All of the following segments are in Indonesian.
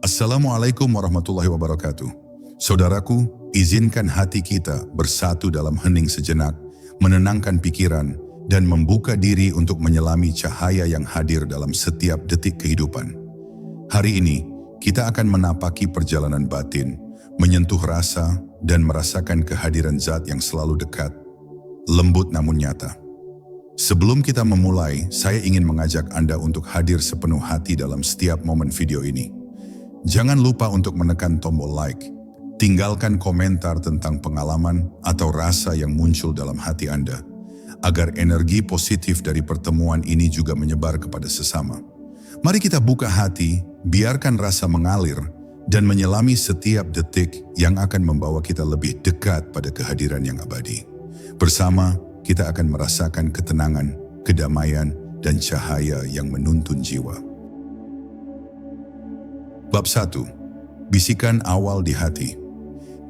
Assalamualaikum warahmatullahi wabarakatuh. Saudaraku, izinkan hati kita bersatu dalam hening sejenak, menenangkan pikiran, dan membuka diri untuk menyelami cahaya yang hadir dalam setiap detik kehidupan. Hari ini, kita akan menapaki perjalanan batin, menyentuh rasa, dan merasakan kehadiran zat yang selalu dekat, lembut namun nyata. Sebelum kita memulai, saya ingin mengajak Anda untuk hadir sepenuh hati dalam setiap momen video ini. Jangan lupa untuk menekan tombol like, tinggalkan komentar tentang pengalaman atau rasa yang muncul dalam hati Anda, agar energi positif dari pertemuan ini juga menyebar kepada sesama. Mari kita buka hati, biarkan rasa mengalir, dan menyelami setiap detik yang akan membawa kita lebih dekat pada kehadiran yang abadi. Bersama, kita akan merasakan ketenangan, kedamaian, dan cahaya yang menuntun jiwa. Bab 1. Bisikan awal di hati.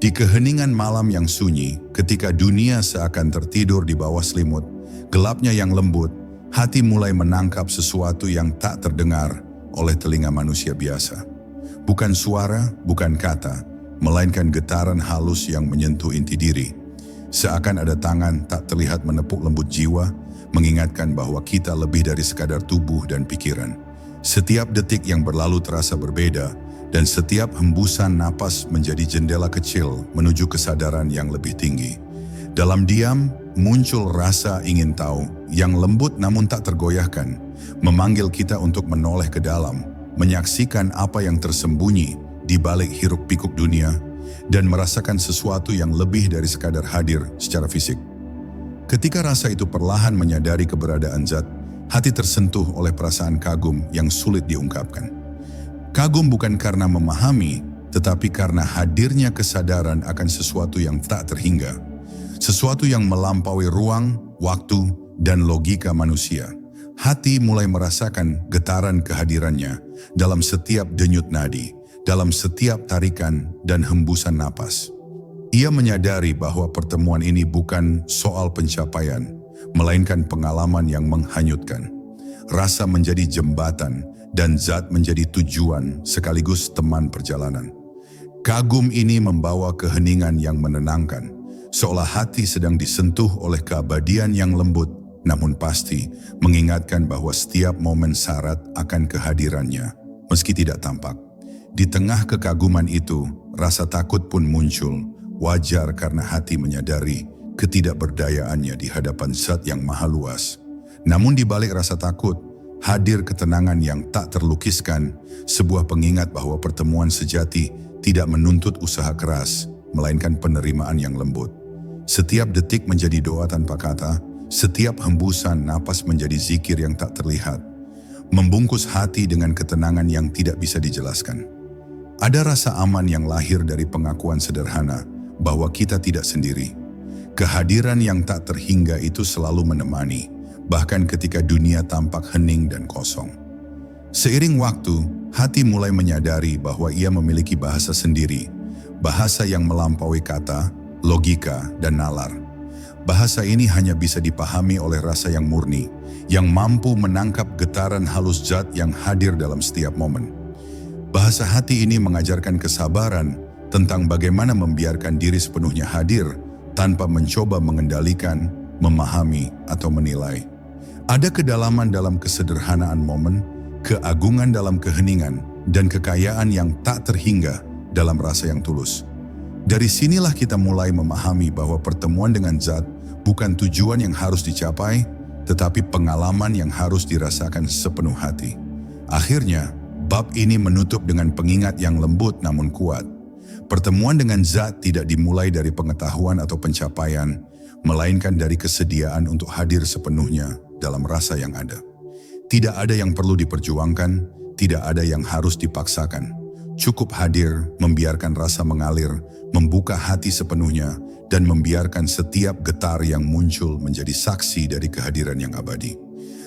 Di keheningan malam yang sunyi, ketika dunia seakan tertidur di bawah selimut, gelapnya yang lembut, hati mulai menangkap sesuatu yang tak terdengar oleh telinga manusia biasa. Bukan suara, bukan kata, melainkan getaran halus yang menyentuh inti diri. Seakan ada tangan tak terlihat menepuk lembut jiwa, mengingatkan bahwa kita lebih dari sekadar tubuh dan pikiran. Setiap detik yang berlalu terasa berbeda, dan setiap hembusan napas menjadi jendela kecil menuju kesadaran yang lebih tinggi. Dalam diam, muncul rasa ingin tahu yang lembut namun tak tergoyahkan, memanggil kita untuk menoleh ke dalam, menyaksikan apa yang tersembunyi di balik hiruk-pikuk dunia, dan merasakan sesuatu yang lebih dari sekadar hadir secara fisik. Ketika rasa itu perlahan menyadari keberadaan zat, hati tersentuh oleh perasaan kagum yang sulit diungkapkan. Kagum bukan karena memahami, tetapi karena hadirnya kesadaran akan sesuatu yang tak terhingga. Sesuatu yang melampaui ruang, waktu, dan logika manusia. Hati mulai merasakan getaran kehadirannya dalam setiap denyut nadi, dalam setiap tarikan dan hembusan napas. Ia menyadari bahwa pertemuan ini bukan soal pencapaian, melainkan pengalaman yang menghanyutkan. Rasa menjadi jembatan dan zat menjadi tujuan sekaligus teman perjalanan. Kagum ini membawa keheningan yang menenangkan, seolah hati sedang disentuh oleh keabadian yang lembut, namun pasti mengingatkan bahwa setiap momen syarat akan kehadirannya, meski tidak tampak. Di tengah kekaguman itu, rasa takut pun muncul, wajar karena hati menyadari ketidakberdayaannya di hadapan zat yang maha luas. Namun di balik rasa takut, hadir ketenangan yang tak terlukiskan, sebuah pengingat bahwa pertemuan sejati tidak menuntut usaha keras, melainkan penerimaan yang lembut. Setiap detik menjadi doa tanpa kata, setiap hembusan napas menjadi zikir yang tak terlihat, membungkus hati dengan ketenangan yang tidak bisa dijelaskan. Ada rasa aman yang lahir dari pengakuan sederhana bahwa kita tidak sendiri. Kehadiran yang tak terhingga itu selalu menemani, bahkan ketika dunia tampak hening dan kosong. Seiring waktu, hati mulai menyadari bahwa ia memiliki bahasa sendiri, bahasa yang melampaui kata, logika, dan nalar. Bahasa ini hanya bisa dipahami oleh rasa yang murni, yang mampu menangkap getaran halus zat yang hadir dalam setiap momen. Bahasa hati ini mengajarkan kesabaran tentang bagaimana membiarkan diri sepenuhnya hadir tanpa mencoba mengendalikan, memahami, atau menilai. Ada kedalaman dalam kesederhanaan momen, keagungan dalam keheningan, dan kekayaan yang tak terhingga dalam rasa yang tulus. Dari sinilah kita mulai memahami bahwa pertemuan dengan zat bukan tujuan yang harus dicapai, tetapi pengalaman yang harus dirasakan sepenuh hati. Akhirnya, bab ini menutup dengan pengingat yang lembut namun kuat. Pertemuan dengan zat tidak dimulai dari pengetahuan atau pencapaian, melainkan dari kesediaan untuk hadir sepenuhnya dalam rasa yang ada. Tidak ada yang perlu diperjuangkan, tidak ada yang harus dipaksakan. Cukup hadir, membiarkan rasa mengalir, membuka hati sepenuhnya, dan membiarkan setiap getar yang muncul menjadi saksi dari kehadiran yang abadi.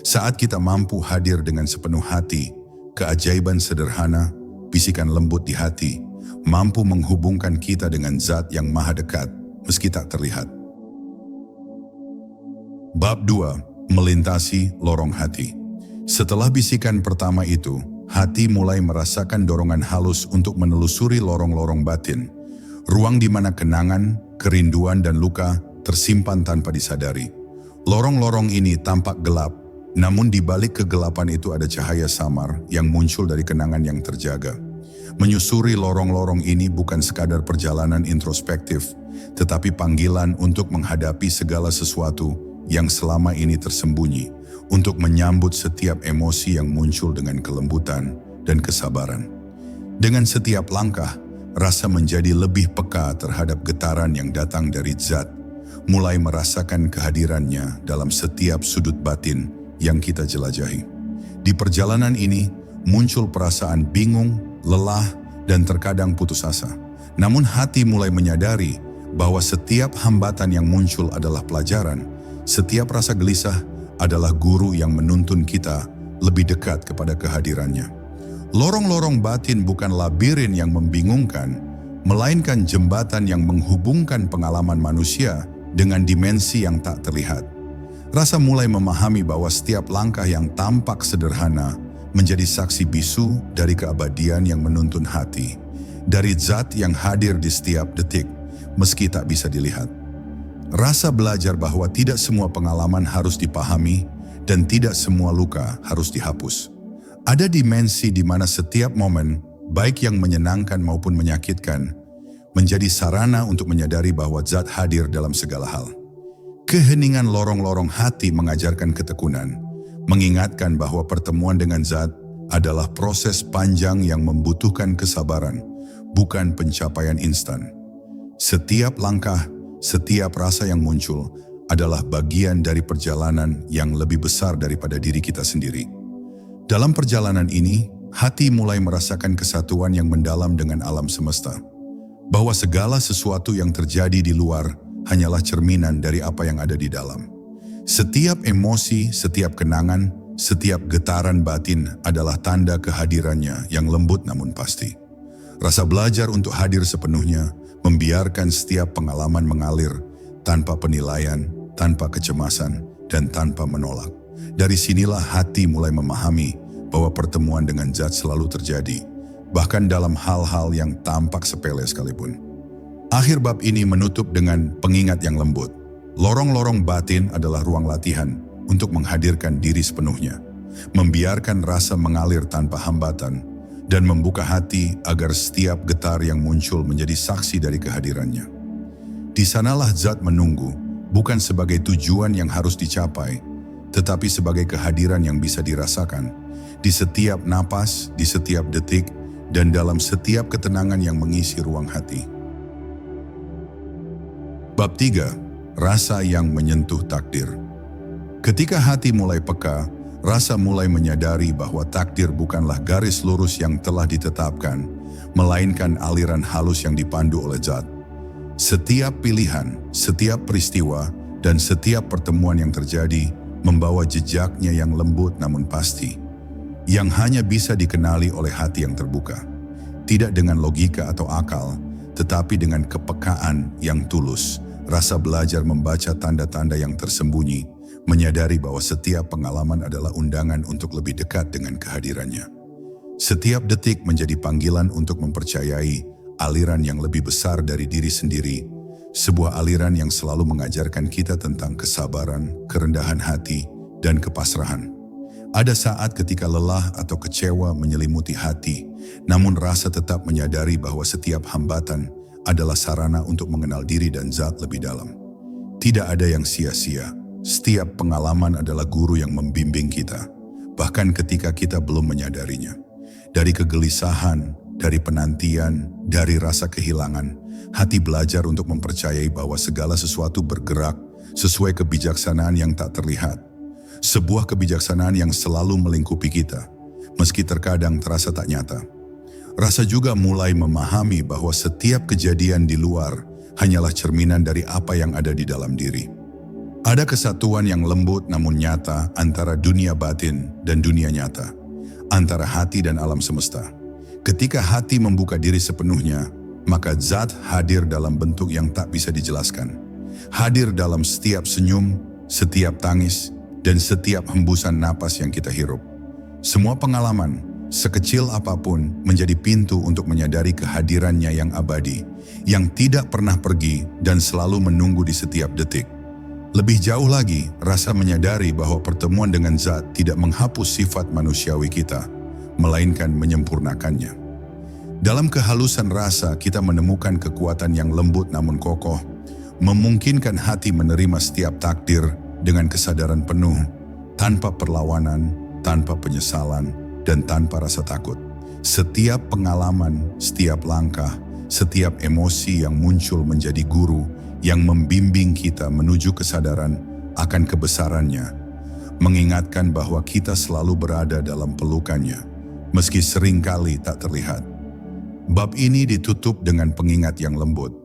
Saat kita mampu hadir dengan sepenuh hati, keajaiban sederhana, bisikan lembut di hati, mampu menghubungkan kita dengan zat yang maha dekat, meski tak terlihat. Bab 2. Melintasi lorong hati. Setelah bisikan pertama itu, hati mulai merasakan dorongan halus untuk menelusuri lorong-lorong batin, ruang di mana kenangan, kerinduan, dan luka tersimpan tanpa disadari. Lorong-lorong ini tampak gelap, namun di balik kegelapan itu ada cahaya samar yang muncul dari kenangan yang terjaga. Menyusuri lorong-lorong ini bukan sekadar perjalanan introspektif, tetapi panggilan untuk menghadapi segala sesuatu yang selama ini tersembunyi, untuk menyambut setiap emosi yang muncul dengan kelembutan dan kesabaran. Dengan setiap langkah, rasa menjadi lebih peka terhadap getaran yang datang dari zat, mulai merasakan kehadirannya dalam setiap sudut batin yang kita jelajahi. Di perjalanan ini, muncul perasaan bingung, lelah, dan terkadang putus asa. Namun hati mulai menyadari bahwa setiap hambatan yang muncul adalah pelajaran, setiap rasa gelisah adalah guru yang menuntun kita lebih dekat kepada kehadirannya. Lorong-lorong batin bukan labirin yang membingungkan, melainkan jembatan yang menghubungkan pengalaman manusia dengan dimensi yang tak terlihat. Rasa mulai memahami bahwa setiap langkah yang tampak sederhana menjadi saksi bisu dari keabadian yang menuntun hati, dari zat yang hadir di setiap detik, meski tak bisa dilihat. Rasa belajar bahwa tidak semua pengalaman harus dipahami dan tidak semua luka harus dihapus. Ada dimensi di mana setiap momen, baik yang menyenangkan maupun menyakitkan, menjadi sarana untuk menyadari bahwa zat hadir dalam segala hal. Keheningan lorong-lorong hati mengajarkan ketekunan, mengingatkan bahwa pertemuan dengan zat adalah proses panjang yang membutuhkan kesabaran, bukan pencapaian instan. Setiap langkah, setiap rasa yang muncul adalah bagian dari perjalanan yang lebih besar daripada diri kita sendiri. Dalam perjalanan ini, hati mulai merasakan kesatuan yang mendalam dengan alam semesta, bahwa segala sesuatu yang terjadi di luar hanyalah cerminan dari apa yang ada di dalam. Setiap emosi, setiap kenangan, setiap getaran batin adalah tanda kehadirannya yang lembut namun pasti. Rasa belajar untuk hadir sepenuhnya, membiarkan setiap pengalaman mengalir tanpa penilaian, tanpa kecemasan, dan tanpa menolak. Dari sinilah hati mulai memahami bahwa pertemuan dengan zat selalu terjadi, bahkan dalam hal-hal yang tampak sepele sekalipun. Akhir bab ini menutup dengan pengingat yang lembut. Lorong-lorong batin adalah ruang latihan untuk menghadirkan diri sepenuhnya, membiarkan rasa mengalir tanpa hambatan, dan membuka hati agar setiap getar yang muncul menjadi saksi dari kehadirannya. Di sanalah zat menunggu, bukan sebagai tujuan yang harus dicapai, tetapi sebagai kehadiran yang bisa dirasakan di setiap napas, di setiap detik, dan dalam setiap ketenangan yang mengisi ruang hati. Bab 3. Rasa yang menyentuh takdir. Ketika hati mulai peka, rasa mulai menyadari bahwa takdir bukanlah garis lurus yang telah ditetapkan, melainkan aliran halus yang dipandu oleh zat. Setiap pilihan, setiap peristiwa, dan setiap pertemuan yang terjadi membawa jejaknya yang lembut namun pasti, yang hanya bisa dikenali oleh hati yang terbuka. Tidak dengan logika atau akal, tetapi dengan kepekaan yang tulus. Rasa belajar membaca tanda-tanda yang tersembunyi, menyadari bahwa setiap pengalaman adalah undangan untuk lebih dekat dengan kehadirannya. Setiap detik menjadi panggilan untuk mempercayai aliran yang lebih besar dari diri sendiri, sebuah aliran yang selalu mengajarkan kita tentang kesabaran, kerendahan hati, dan kepasrahan. Ada saat ketika lelah atau kecewa menyelimuti hati, namun rasa tetap menyadari bahwa setiap hambatan adalah sarana untuk mengenal diri dan zat lebih dalam. Tidak ada yang sia-sia. Setiap pengalaman adalah guru yang membimbing kita, bahkan ketika kita belum menyadarinya. Dari kegelisahan, dari penantian, dari rasa kehilangan, hati belajar untuk mempercayai bahwa segala sesuatu bergerak sesuai kebijaksanaan yang tak terlihat. Sebuah kebijaksanaan yang selalu melingkupi kita, meski terkadang terasa tak nyata. Rasa juga mulai memahami bahwa setiap kejadian di luar hanyalah cerminan dari apa yang ada di dalam diri. Ada kesatuan yang lembut namun nyata antara dunia batin dan dunia nyata, antara hati dan alam semesta. Ketika hati membuka diri sepenuhnya, maka zat hadir dalam bentuk yang tak bisa dijelaskan. Hadir dalam setiap senyum, setiap tangis, dan setiap hembusan napas yang kita hirup. Semua pengalaman, sekecil apapun, menjadi pintu untuk menyadari kehadirannya yang abadi, yang tidak pernah pergi dan selalu menunggu di setiap detik. Lebih jauh lagi, rasa menyadari bahwa pertemuan dengan Zat tidak menghapus sifat manusiawi kita, melainkan menyempurnakannya. Dalam kehalusan rasa, kita menemukan kekuatan yang lembut namun kokoh, memungkinkan hati menerima setiap takdir dengan kesadaran penuh, tanpa perlawanan, tanpa penyesalan, dan tanpa rasa takut. Setiap pengalaman, setiap langkah, setiap emosi yang muncul menjadi guru yang membimbing kita menuju kesadaran akan kebesarannya, mengingatkan bahwa kita selalu berada dalam pelukannya, meski seringkali tak terlihat. Bab ini ditutup dengan pengingat yang lembut.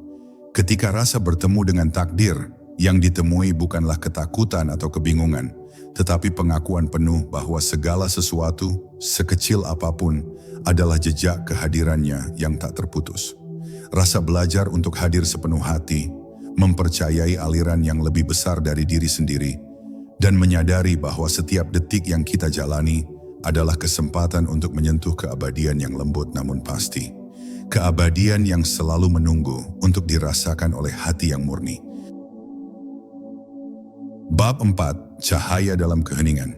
Ketika rasa bertemu dengan takdir, yang ditemui bukanlah ketakutan atau kebingungan, tetapi pengakuan penuh bahwa segala sesuatu, sekecil apapun, adalah jejak kehadirannya yang tak terputus. Rasa belajar untuk hadir sepenuh hati, mempercayai aliran yang lebih besar dari diri sendiri, dan menyadari bahwa setiap detik yang kita jalani adalah kesempatan untuk menyentuh keabadian yang lembut namun pasti. Keabadian yang selalu menunggu untuk dirasakan oleh hati yang murni. Bab 4. Cahaya dalam keheningan.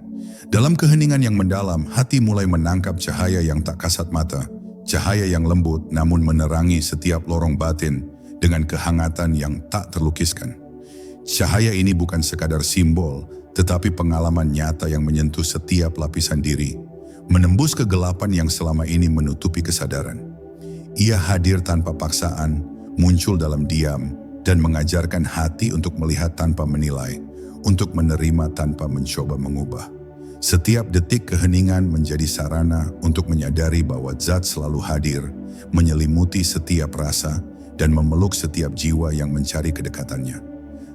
Dalam keheningan yang mendalam, hati mulai menangkap cahaya yang tak kasat mata, cahaya yang lembut namun menerangi setiap lorong batin dengan kehangatan yang tak terlukiskan. Cahaya ini bukan sekadar simbol, tetapi pengalaman nyata yang menyentuh setiap lapisan diri, menembus kegelapan yang selama ini menutupi kesadaran. Ia hadir tanpa paksaan, muncul dalam diam, dan mengajarkan hati untuk melihat tanpa menilai, untuk menerima tanpa mencoba mengubah. Setiap detik keheningan menjadi sarana untuk menyadari bahwa Zat selalu hadir, menyelimuti setiap rasa, dan memeluk setiap jiwa yang mencari kedekatannya.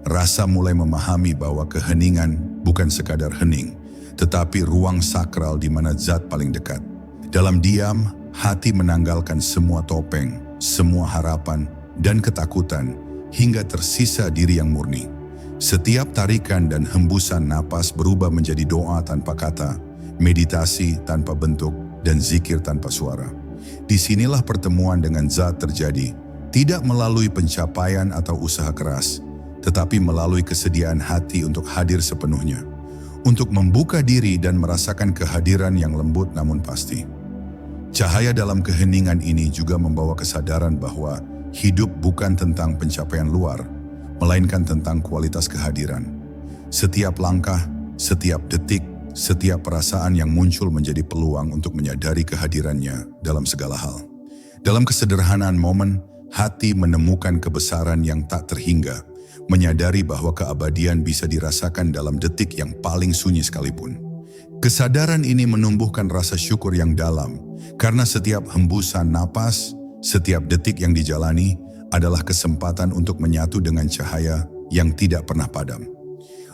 Rasa mulai memahami bahwa keheningan bukan sekadar hening, tetapi ruang sakral di mana Zat paling dekat. Dalam diam, hati menanggalkan semua topeng, semua harapan, dan ketakutan, hingga tersisa diri yang murni. Setiap tarikan dan hembusan napas berubah menjadi doa tanpa kata, meditasi tanpa bentuk, dan zikir tanpa suara. Disinilah pertemuan dengan Zat terjadi, tidak melalui pencapaian atau usaha keras, tetapi melalui kesediaan hati untuk hadir sepenuhnya, untuk membuka diri dan merasakan kehadiran yang lembut namun pasti. Cahaya dalam keheningan ini juga membawa kesadaran bahwa hidup bukan tentang pencapaian luar, melainkan tentang kualitas kehadiran. Setiap langkah, setiap detik, setiap perasaan yang muncul menjadi peluang untuk menyadari kehadirannya dalam segala hal. Dalam kesederhanaan momen, hati menemukan kebesaran yang tak terhingga, menyadari bahwa keabadian bisa dirasakan dalam detik yang paling sunyi sekalipun. Kesadaran ini menumbuhkan rasa syukur yang dalam, karena setiap hembusan napas, setiap detik yang dijalani adalah kesempatan untuk menyatu dengan cahaya yang tidak pernah padam.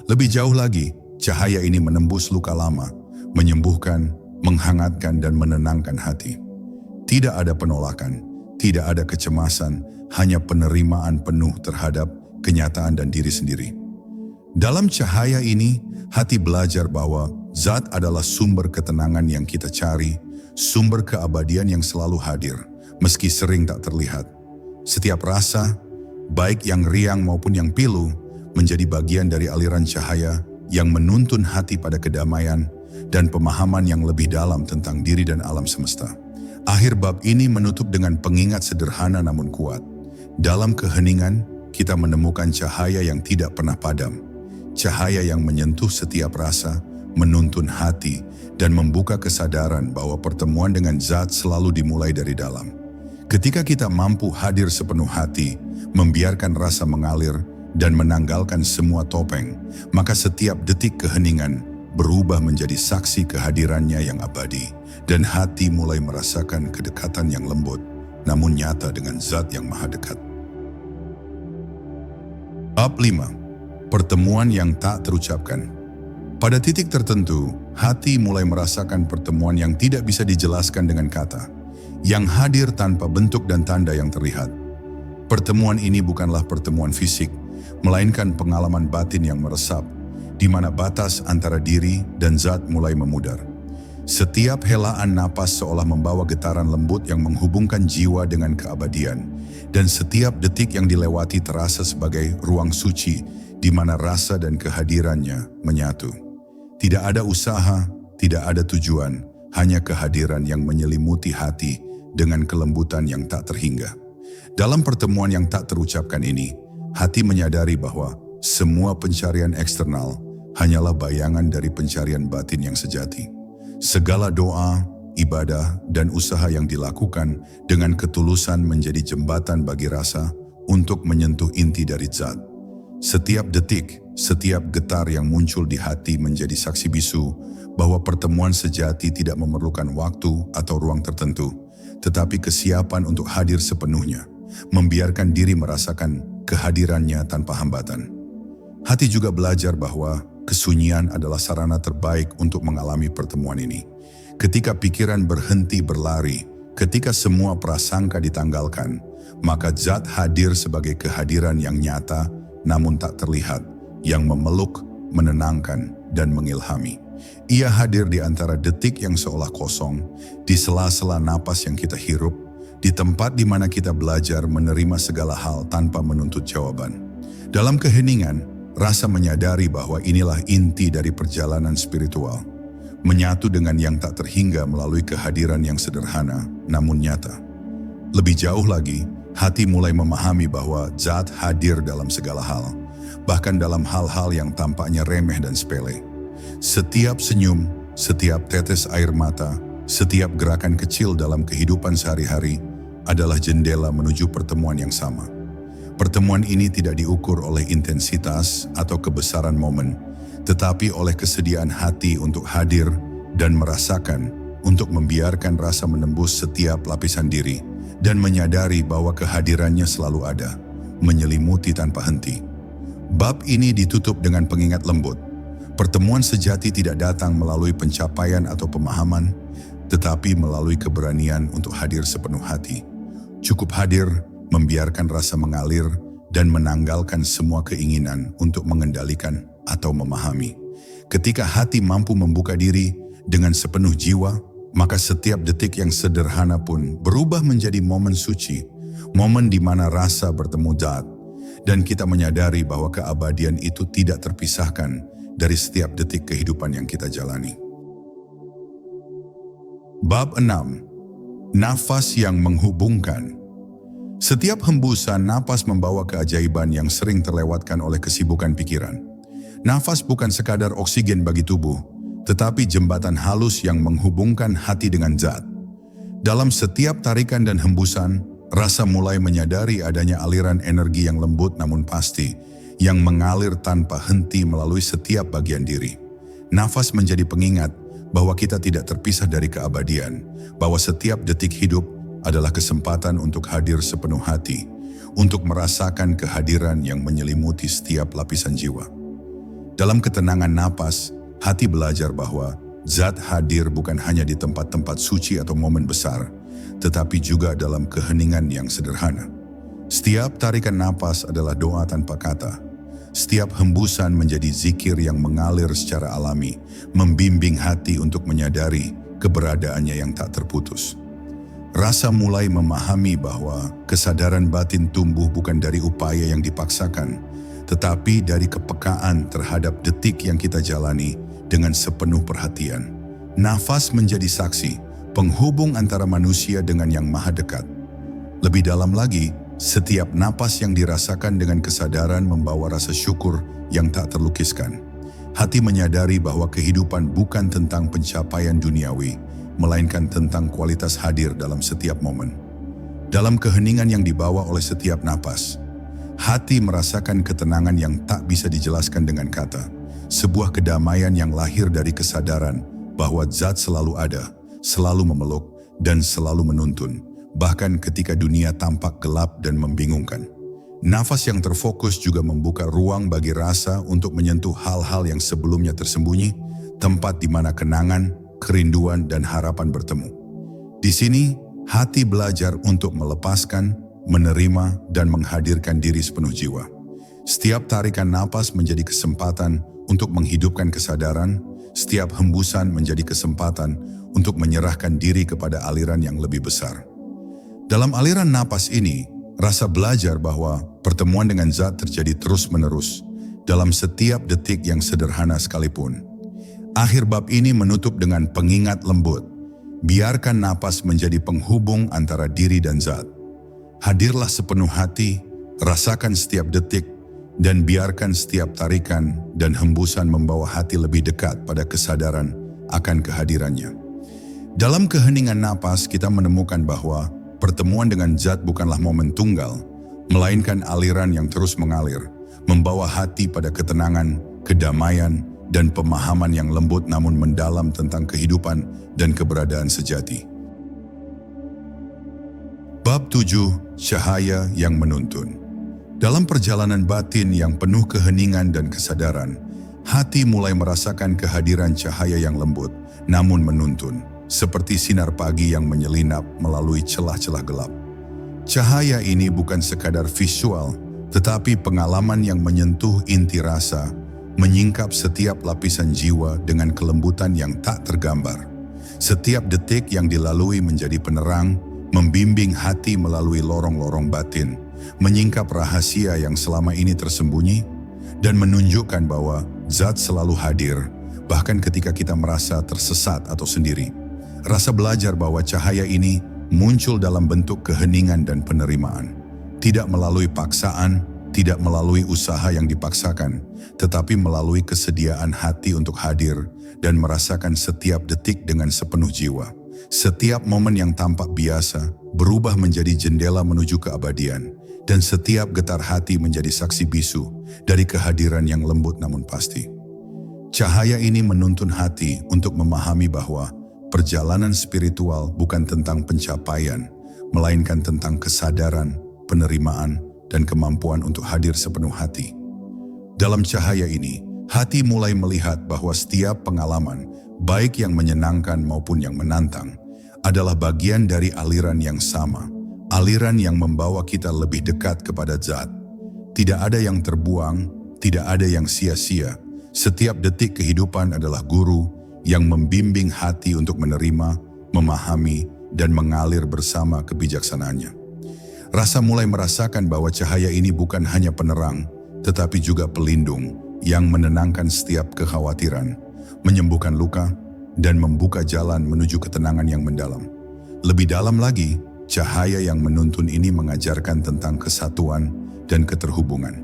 Lebih jauh lagi, cahaya ini menembus luka lama, menyembuhkan, menghangatkan, dan menenangkan hati. Tidak ada penolakan, tidak ada kecemasan, hanya penerimaan penuh terhadap kenyataan dan diri sendiri. Dalam cahaya ini, hati belajar bahwa Zat adalah sumber ketenangan yang kita cari, sumber keabadian yang selalu hadir, meski sering tak terlihat. Setiap rasa, baik yang riang maupun yang pilu, menjadi bagian dari aliran cahaya yang menuntun hati pada kedamaian dan pemahaman yang lebih dalam tentang diri dan alam semesta. Akhir bab ini menutup dengan pengingat sederhana namun kuat. Dalam keheningan, kita menemukan cahaya yang tidak pernah padam. Cahaya yang menyentuh setiap rasa, menuntun hati, dan membuka kesadaran bahwa pertemuan dengan Zat selalu dimulai dari dalam. Ketika kita mampu hadir sepenuh hati, membiarkan rasa mengalir, dan menanggalkan semua topeng, maka setiap detik keheningan berubah menjadi saksi kehadirannya yang abadi, dan hati mulai merasakan kedekatan yang lembut, namun nyata dengan Zat yang maha dekat. Bab 5. Pertemuan yang tak terucapkan. Pada titik tertentu, hati mulai merasakan pertemuan yang tidak bisa dijelaskan dengan kata, yang hadir tanpa bentuk dan tanda yang terlihat. Pertemuan ini bukanlah pertemuan fisik, melainkan pengalaman batin yang meresap, di mana batas antara diri dan Zat mulai memudar. Setiap helaan napas seolah membawa getaran lembut yang menghubungkan jiwa dengan keabadian, dan setiap detik yang dilewati terasa sebagai ruang suci di mana rasa dan kehadirannya menyatu. Tidak ada usaha, tidak ada tujuan, hanya kehadiran yang menyelimuti hati dengan kelembutan yang tak terhingga. Dalam pertemuan yang tak terucapkan ini, hati menyadari bahwa semua pencarian eksternal hanyalah bayangan dari pencarian batin yang sejati. Segala doa, ibadah, dan usaha yang dilakukan dengan ketulusan menjadi jembatan bagi rasa untuk menyentuh inti dari zat. Setiap detik, setiap getar yang muncul di hati menjadi saksi bisu bahwa pertemuan sejati tidak memerlukan waktu atau ruang tertentu, tetapi kesiapan untuk hadir sepenuhnya, membiarkan diri merasakan kehadirannya tanpa hambatan. Hati juga belajar bahwa kesunyian adalah sarana terbaik untuk mengalami pertemuan ini. Ketika pikiran berhenti berlari, ketika semua prasangka ditanggalkan, maka zat hadir sebagai kehadiran yang nyata namun tak terlihat, yang memeluk, menenangkan, dan mengilhami. Ia hadir di antara detik yang seolah kosong, di sela-sela napas yang kita hirup, di tempat di mana kita belajar menerima segala hal tanpa menuntut jawaban. Dalam keheningan, rasa menyadari bahwa inilah inti dari perjalanan spiritual, menyatu dengan yang tak terhingga melalui kehadiran yang sederhana namun nyata. Lebih jauh lagi, hati mulai memahami bahwa zat hadir dalam segala hal, bahkan dalam hal-hal yang tampaknya remeh dan sepele. Setiap senyum, setiap tetes air mata, setiap gerakan kecil dalam kehidupan sehari-hari adalah jendela menuju pertemuan yang sama. Pertemuan ini tidak diukur oleh intensitas atau kebesaran momen, tetapi oleh kesediaan hati untuk hadir dan merasakan, untuk membiarkan rasa menembus setiap lapisan diri, dan menyadari bahwa kehadirannya selalu ada, menyelimuti tanpa henti. Bab ini ditutup dengan pengingat lembut. Pertemuan sejati tidak datang melalui pencapaian atau pemahaman, tetapi melalui keberanian untuk hadir sepenuh hati. Cukup hadir, membiarkan rasa mengalir, dan menanggalkan semua keinginan untuk mengendalikan atau memahami. Ketika hati mampu membuka diri dengan sepenuh jiwa, maka setiap detik yang sederhana pun berubah menjadi momen suci, momen di mana rasa bertemu zat, dan kita menyadari bahwa keabadian itu tidak terpisahkan dari setiap detik kehidupan yang kita jalani. Bab 6. Nafas yang menghubungkan. Setiap hembusan napas membawa keajaiban yang sering terlewatkan oleh kesibukan pikiran. Nafas bukan sekadar oksigen bagi tubuh, tetapi jembatan halus yang menghubungkan hati dengan zat. Dalam setiap tarikan dan hembusan, rasa mulai menyadari adanya aliran energi yang lembut namun pasti, yang mengalir tanpa henti melalui setiap bagian diri. Nafas menjadi pengingat bahwa kita tidak terpisah dari keabadian, bahwa setiap detik hidup adalah kesempatan untuk hadir sepenuh hati, untuk merasakan kehadiran yang menyelimuti setiap lapisan jiwa. Dalam ketenangan napas, hati belajar bahwa zat hadir bukan hanya di tempat-tempat suci atau momen besar, tetapi juga dalam keheningan yang sederhana. Setiap tarikan napas adalah doa tanpa kata. Setiap hembusan menjadi zikir yang mengalir secara alami, membimbing hati untuk menyadari keberadaannya yang tak terputus. Rasa mulai memahami bahwa kesadaran batin tumbuh bukan dari upaya yang dipaksakan, tetapi dari kepekaan terhadap detik yang kita jalani dengan sepenuh perhatian. Nafas menjadi saksi, penghubung antara manusia dengan yang maha dekat. Lebih dalam lagi, setiap napas yang dirasakan dengan kesadaran membawa rasa syukur yang tak terlukiskan. Hati menyadari bahwa kehidupan bukan tentang pencapaian duniawi, melainkan tentang kualitas hadir dalam setiap momen. Dalam keheningan yang dibawa oleh setiap napas, hati merasakan ketenangan yang tak bisa dijelaskan dengan kata, sebuah kedamaian yang lahir dari kesadaran bahwa zat selalu ada, selalu memeluk, dan selalu menuntun, bahkan ketika dunia tampak gelap dan membingungkan. Nafas yang terfokus juga membuka ruang bagi rasa untuk menyentuh hal-hal yang sebelumnya tersembunyi, tempat di mana kenangan, kerinduan, dan harapan bertemu. Di sini, hati belajar untuk melepaskan, menerima, dan menghadirkan diri sepenuh jiwa. Setiap tarikan napas menjadi kesempatan untuk menghidupkan kesadaran, setiap hembusan menjadi kesempatan untuk menyerahkan diri kepada aliran yang lebih besar. Dalam aliran napas ini, rasa belajar bahwa pertemuan dengan zat terjadi terus-menerus dalam setiap detik yang sederhana sekalipun. Akhir bab ini menutup dengan pengingat lembut. Biarkan napas menjadi penghubung antara diri dan zat. Hadirlah sepenuh hati, rasakan setiap detik, dan biarkan setiap tarikan dan hembusan membawa hati lebih dekat pada kesadaran akan kehadirannya. Dalam keheningan napas, kita menemukan bahwa pertemuan dengan zat bukanlah momen tunggal, melainkan aliran yang terus mengalir, membawa hati pada ketenangan, kedamaian, dan pemahaman yang lembut namun mendalam tentang kehidupan dan keberadaan sejati. Bab 7. Cahaya yang menuntun. Dalam perjalanan batin yang penuh keheningan dan kesadaran, hati mulai merasakan kehadiran cahaya yang lembut, namun menuntun, seperti sinar pagi yang menyelinap melalui celah-celah gelap. Cahaya ini bukan sekadar visual, tetapi pengalaman yang menyentuh inti rasa, menyingkap setiap lapisan jiwa dengan kelembutan yang tak tergambar. Setiap detik yang dilalui menjadi penerang, membimbing hati melalui lorong-lorong batin, menyingkap rahasia yang selama ini tersembunyi, dan menunjukkan bahwa zat selalu hadir, bahkan ketika kita merasa tersesat atau sendiri. Rasa belajar bahwa cahaya ini muncul dalam bentuk keheningan dan penerimaan. Tidak melalui paksaan, tidak melalui usaha yang dipaksakan, tetapi melalui kesediaan hati untuk hadir dan merasakan setiap detik dengan sepenuh jiwa. Setiap momen yang tampak biasa berubah menjadi jendela menuju keabadian, dan setiap getar hati menjadi saksi bisu dari kehadiran yang lembut namun pasti. Cahaya ini menuntun hati untuk memahami bahwa perjalanan spiritual bukan tentang pencapaian, melainkan tentang kesadaran, penerimaan, dan kemampuan untuk hadir sepenuh hati. Dalam cahaya ini, hati mulai melihat bahwa setiap pengalaman, baik yang menyenangkan maupun yang menantang, adalah bagian dari aliran yang sama. Aliran yang membawa kita lebih dekat kepada zat. Tidak ada yang terbuang, tidak ada yang sia-sia. Setiap detik kehidupan adalah guru yang membimbing hati untuk menerima, memahami, dan mengalir bersama kebijaksanaannya. Rasa mulai merasakan bahwa cahaya ini bukan hanya penerang, tetapi juga pelindung yang menenangkan setiap kekhawatiran, menyembuhkan luka, dan membuka jalan menuju ketenangan yang mendalam. Lebih dalam lagi, cahaya yang menuntun ini mengajarkan tentang kesatuan dan keterhubungan.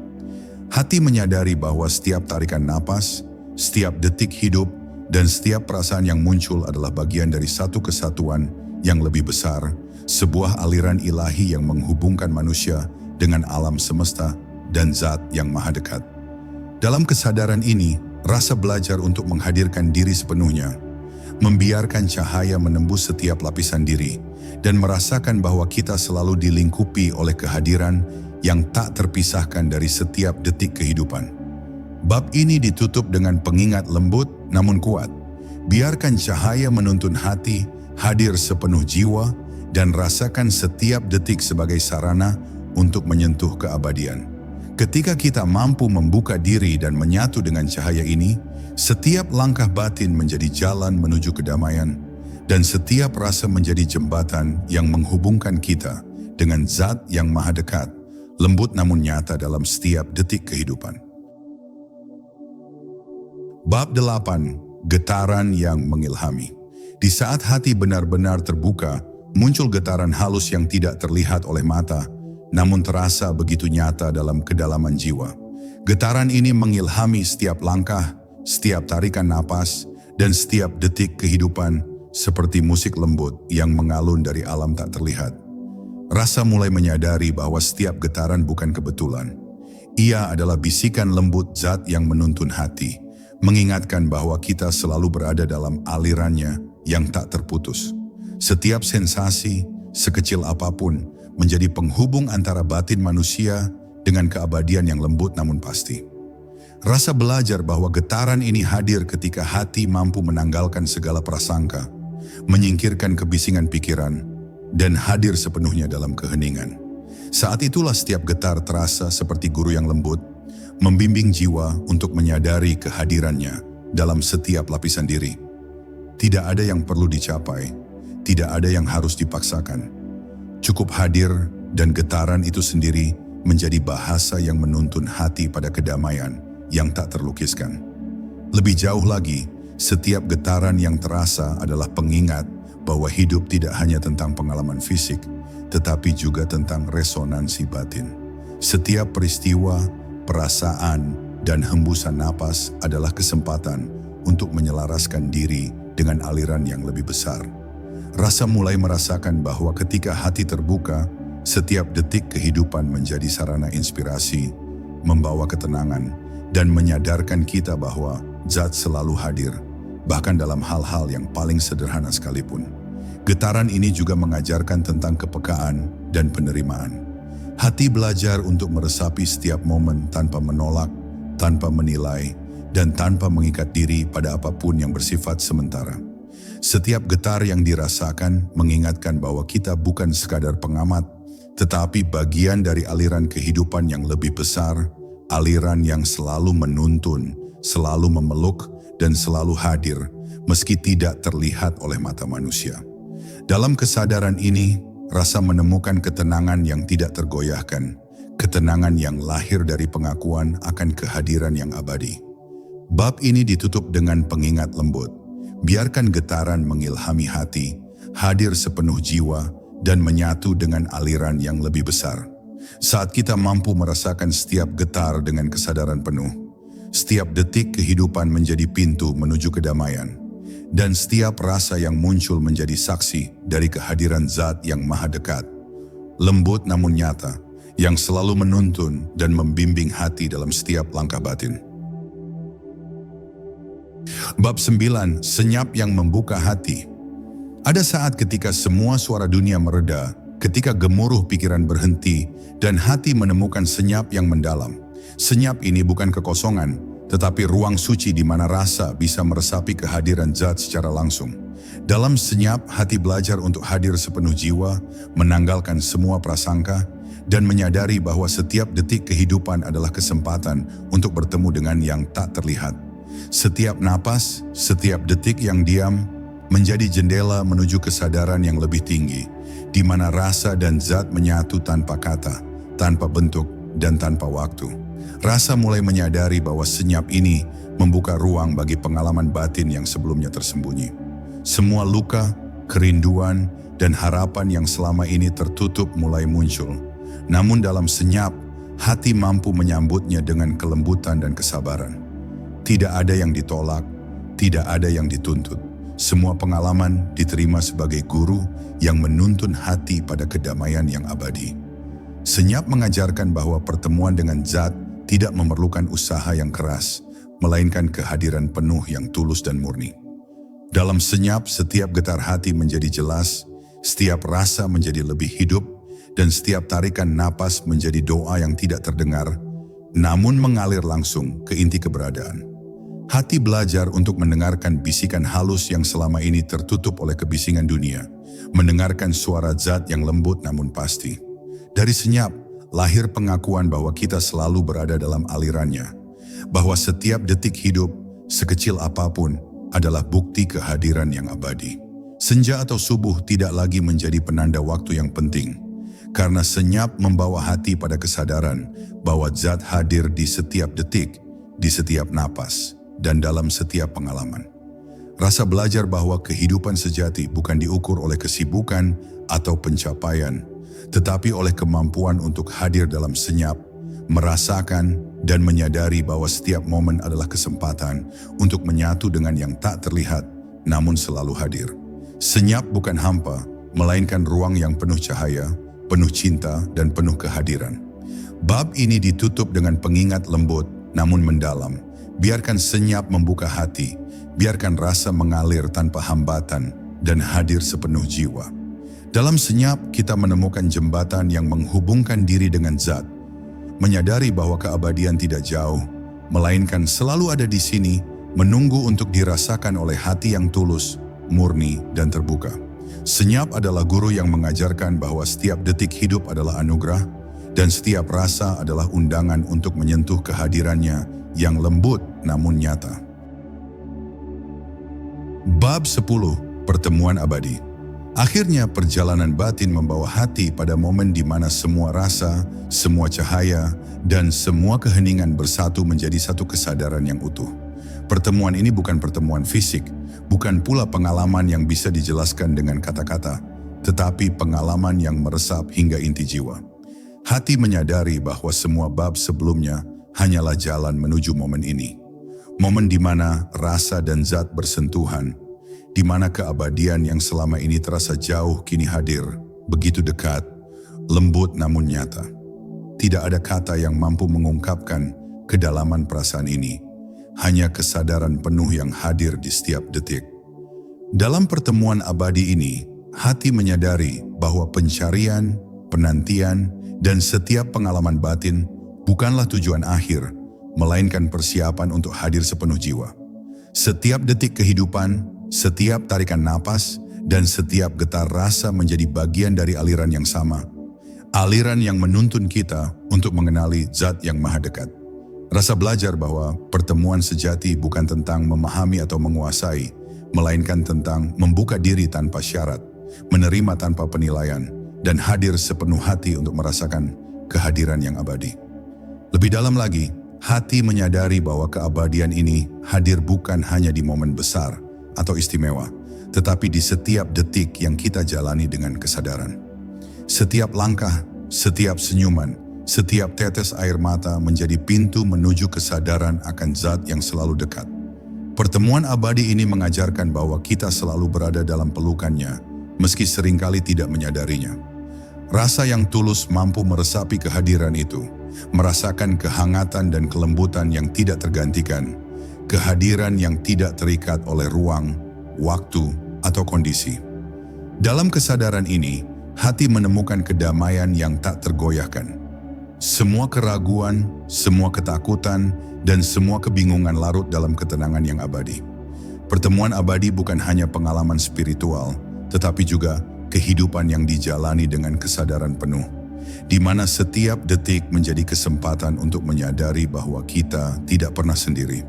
Hati menyadari bahwa setiap tarikan napas, setiap detik hidup, dan setiap perasaan yang muncul adalah bagian dari satu kesatuan yang lebih besar, sebuah aliran ilahi yang menghubungkan manusia dengan alam semesta dan zat yang maha dekat. Dalam kesadaran ini, rasa belajar untuk menghadirkan diri sepenuhnya, membiarkan cahaya menembus setiap lapisan diri, dan merasakan bahwa kita selalu dilingkupi oleh kehadiran yang tak terpisahkan dari setiap detik kehidupan. Bab ini ditutup dengan pengingat lembut namun kuat. Biarkan cahaya menuntun hati, hadir sepenuh jiwa, dan rasakan setiap detik sebagai sarana untuk menyentuh keabadian. Ketika kita mampu membuka diri dan menyatu dengan cahaya ini, setiap langkah batin menjadi jalan menuju kedamaian, dan setiap rasa menjadi jembatan yang menghubungkan kita dengan zat yang maha dekat, lembut namun nyata dalam setiap detik kehidupan. Bab 8. Getaran yang mengilhami. Di saat hati benar-benar terbuka, muncul getaran halus yang tidak terlihat oleh mata, namun terasa begitu nyata dalam kedalaman jiwa. Getaran ini mengilhami setiap langkah, setiap tarikan napas, dan setiap detik kehidupan, seperti musik lembut yang mengalun dari alam tak terlihat. Rasa mulai menyadari bahwa setiap getaran bukan kebetulan. Ia adalah bisikan lembut zat yang menuntun hati, mengingatkan bahwa kita selalu berada dalam alirannya yang tak terputus. Setiap sensasi, sekecil apapun, menjadi penghubung antara batin manusia dengan keabadian yang lembut namun pasti. Rasa belajar bahwa getaran ini hadir ketika hati mampu menanggalkan segala prasangka, menyingkirkan kebisingan pikiran, dan hadir sepenuhnya dalam keheningan. Saat itulah setiap getar terasa seperti guru yang lembut, membimbing jiwa untuk menyadari kehadirannya dalam setiap lapisan diri. Tidak ada yang perlu dicapai, tidak ada yang harus dipaksakan. Cukup hadir dan getaran itu sendiri menjadi bahasa yang menuntun hati pada kedamaian yang tak terlukiskan. Lebih jauh lagi, setiap getaran yang terasa adalah pengingat bahwa hidup tidak hanya tentang pengalaman fisik, tetapi juga tentang resonansi batin. Setiap peristiwa, perasaan, dan hembusan napas adalah kesempatan untuk menyelaraskan diri dengan aliran yang lebih besar. Rasa mulai merasakan bahwa ketika hati terbuka, setiap detik kehidupan menjadi sarana inspirasi, membawa ketenangan, dan menyadarkan kita bahwa Zat selalu hadir, bahkan dalam hal-hal yang paling sederhana sekalipun. Getaran ini juga mengajarkan tentang kepekaan dan penerimaan. Hati belajar untuk meresapi setiap momen tanpa menolak, tanpa menilai, dan tanpa mengikat diri pada apapun yang bersifat sementara. Setiap getar yang dirasakan mengingatkan bahwa kita bukan sekadar pengamat, tetapi bagian dari aliran kehidupan yang lebih besar, aliran yang selalu menuntun, selalu memeluk, dan selalu hadir, meski tidak terlihat oleh mata manusia. Dalam kesadaran ini, rasa menemukan ketenangan yang tidak tergoyahkan, ketenangan yang lahir dari pengakuan akan kehadiran yang abadi. Bab ini ditutup dengan pengingat lembut. Biarkan getaran mengilhami hati, hadir sepenuh jiwa, dan menyatu dengan aliran yang lebih besar. Saat kita mampu merasakan setiap getar dengan kesadaran penuh, setiap detik kehidupan menjadi pintu menuju kedamaian, dan setiap rasa yang muncul menjadi saksi dari kehadiran Zat yang maha dekat, lembut namun nyata, yang selalu menuntun dan membimbing hati dalam setiap langkah batin. Bab 9, Senyap yang membuka hati. Ada saat ketika semua suara dunia mereda, ketika gemuruh pikiran berhenti, dan hati menemukan senyap yang mendalam. Senyap ini bukan kekosongan, tetapi ruang suci di mana rasa bisa meresapi kehadiran Zat secara langsung. Dalam senyap, hati belajar untuk hadir sepenuh jiwa, menanggalkan semua prasangka, dan menyadari bahwa setiap detik kehidupan adalah kesempatan untuk bertemu dengan yang tak terlihat. Setiap napas, setiap detik yang diam, menjadi jendela menuju kesadaran yang lebih tinggi, di mana rasa dan Zat menyatu tanpa kata, tanpa bentuk, dan tanpa waktu. Rasa mulai menyadari bahwa senyap ini membuka ruang bagi pengalaman batin yang sebelumnya tersembunyi. Semua luka, kerinduan, dan harapan yang selama ini tertutup mulai muncul. Namun dalam senyap, hati mampu menyambutnya dengan kelembutan dan kesabaran. Tidak ada yang ditolak, tidak ada yang dituntut. Semua pengalaman diterima sebagai guru yang menuntun hati pada kedamaian yang abadi. Senyap mengajarkan bahwa pertemuan dengan Zat tidak memerlukan usaha yang keras, melainkan kehadiran penuh yang tulus dan murni. Dalam senyap, setiap getar hati menjadi jelas, setiap rasa menjadi lebih hidup, dan setiap tarikan napas menjadi doa yang tidak terdengar, namun mengalir langsung ke inti keberadaan. Hati belajar untuk mendengarkan bisikan halus yang selama ini tertutup oleh kebisingan dunia, mendengarkan suara Zat yang lembut namun pasti. Dari senyap, lahir pengakuan bahwa kita selalu berada dalam alirannya, bahwa setiap detik hidup, sekecil apapun, adalah bukti kehadiran yang abadi. Senja atau subuh tidak lagi menjadi penanda waktu yang penting, karena senyap membawa hati pada kesadaran bahwa Zat hadir di setiap detik, di setiap napas, dan dalam setiap pengalaman. Rasa belajar bahwa kehidupan sejati bukan diukur oleh kesibukan atau pencapaian, tetapi oleh kemampuan untuk hadir dalam senyap, merasakan dan menyadari bahwa setiap momen adalah kesempatan untuk menyatu dengan yang tak terlihat, namun selalu hadir. Senyap bukan hampa, melainkan ruang yang penuh cahaya, penuh cinta, dan penuh kehadiran. Bab ini ditutup dengan pengingat lembut, namun mendalam. Biarkan senyap membuka hati, biarkan rasa mengalir tanpa hambatan, dan hadir sepenuh jiwa. Dalam senyap, kita menemukan jembatan yang menghubungkan diri dengan Zat, menyadari bahwa keabadian tidak jauh, melainkan selalu ada di sini, menunggu untuk dirasakan oleh hati yang tulus, murni, dan terbuka. Senyap adalah guru yang mengajarkan bahwa setiap detik hidup adalah anugerah, dan setiap rasa adalah undangan untuk menyentuh kehadirannya yang lembut namun nyata. Bab 10. Pertemuan abadi. Akhirnya perjalanan batin membawa hati pada momen di mana semua rasa, semua cahaya, dan semua keheningan bersatu menjadi satu kesadaran yang utuh. Pertemuan ini bukan pertemuan fisik, bukan pula pengalaman yang bisa dijelaskan dengan kata-kata, tetapi pengalaman yang meresap hingga inti jiwa. Hati menyadari bahwa semua bab sebelumnya hanyalah jalan menuju momen ini. Momen di mana rasa dan zat bersentuhan, di mana keabadian yang selama ini terasa jauh kini hadir, begitu dekat, lembut namun nyata. Tidak ada kata yang mampu mengungkapkan kedalaman perasaan ini, hanya kesadaran penuh yang hadir di setiap detik. Dalam pertemuan abadi ini, hati menyadari bahwa pencarian, penantian, dan setiap pengalaman batin bukanlah tujuan akhir, melainkan persiapan untuk hadir sepenuh jiwa. Setiap detik kehidupan, setiap tarikan napas, dan setiap getar rasa menjadi bagian dari aliran yang sama. Aliran yang menuntun kita untuk mengenali zat yang maha dekat. Rasa belajar bahwa pertemuan sejati bukan tentang memahami atau menguasai, melainkan tentang membuka diri tanpa syarat, menerima tanpa penilaian, dan hadir sepenuh hati untuk merasakan kehadiran yang abadi. Lebih dalam lagi, hati menyadari bahwa keabadian ini hadir bukan hanya di momen besar atau istimewa, tetapi di setiap detik yang kita jalani dengan kesadaran. Setiap langkah, setiap senyuman, setiap tetes air mata menjadi pintu menuju kesadaran akan zat yang selalu dekat. Pertemuan abadi ini mengajarkan bahwa kita selalu berada dalam pelukannya, meski seringkali tidak menyadarinya. Rasa yang tulus mampu meresapi kehadiran itu, merasakan kehangatan dan kelembutan yang tidak tergantikan, kehadiran yang tidak terikat oleh ruang, waktu, atau kondisi. Dalam kesadaran ini, hati menemukan kedamaian yang tak tergoyahkan. Semua keraguan, semua ketakutan, dan semua kebingungan larut dalam ketenangan yang abadi. Pertemuan abadi bukan hanya pengalaman spiritual, tetapi juga kehidupan yang dijalani dengan kesadaran penuh, di mana setiap detik menjadi kesempatan untuk menyadari bahwa kita tidak pernah sendiri.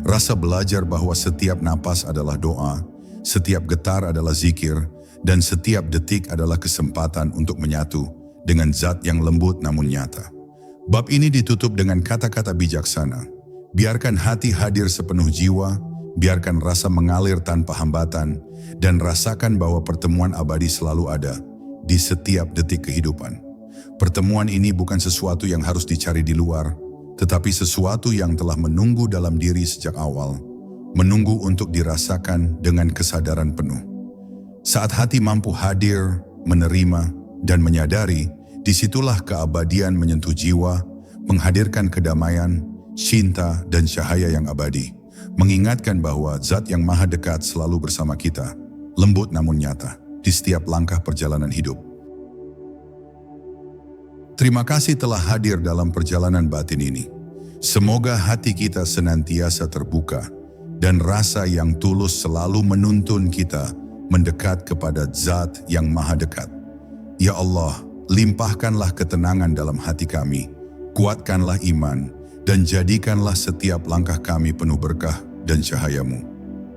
Rasa belajar bahwa setiap napas adalah doa, setiap getar adalah zikir, dan setiap detik adalah kesempatan untuk menyatu dengan zat yang lembut namun nyata. Bab ini ditutup dengan kata-kata bijaksana. Biarkan hati hadir sepenuh jiwa, biarkan rasa mengalir tanpa hambatan, dan rasakan bahwa pertemuan abadi selalu ada di setiap detik kehidupan. Pertemuan ini bukan sesuatu yang harus dicari di luar, tetapi sesuatu yang telah menunggu dalam diri sejak awal, menunggu untuk dirasakan dengan kesadaran penuh. Saat hati mampu hadir, menerima, dan menyadari, disitulah keabadian menyentuh jiwa, menghadirkan kedamaian, cinta, dan cahaya yang abadi, mengingatkan bahwa zat yang maha dekat selalu bersama kita, lembut namun nyata, di setiap langkah perjalanan hidup. Terima kasih telah hadir dalam perjalanan batin ini. Semoga hati kita senantiasa terbuka dan rasa yang tulus selalu menuntun kita mendekat kepada zat yang maha dekat. Ya Allah, limpahkanlah ketenangan dalam hati kami, kuatkanlah iman, dan jadikanlah setiap langkah kami penuh berkah dan cahaya-Mu.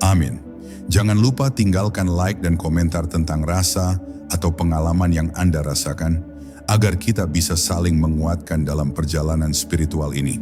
Amin. Jangan lupa tinggalkan like dan komentar tentang rasa atau pengalaman yang Anda rasakan, agar kita bisa saling menguatkan dalam perjalanan spiritual ini.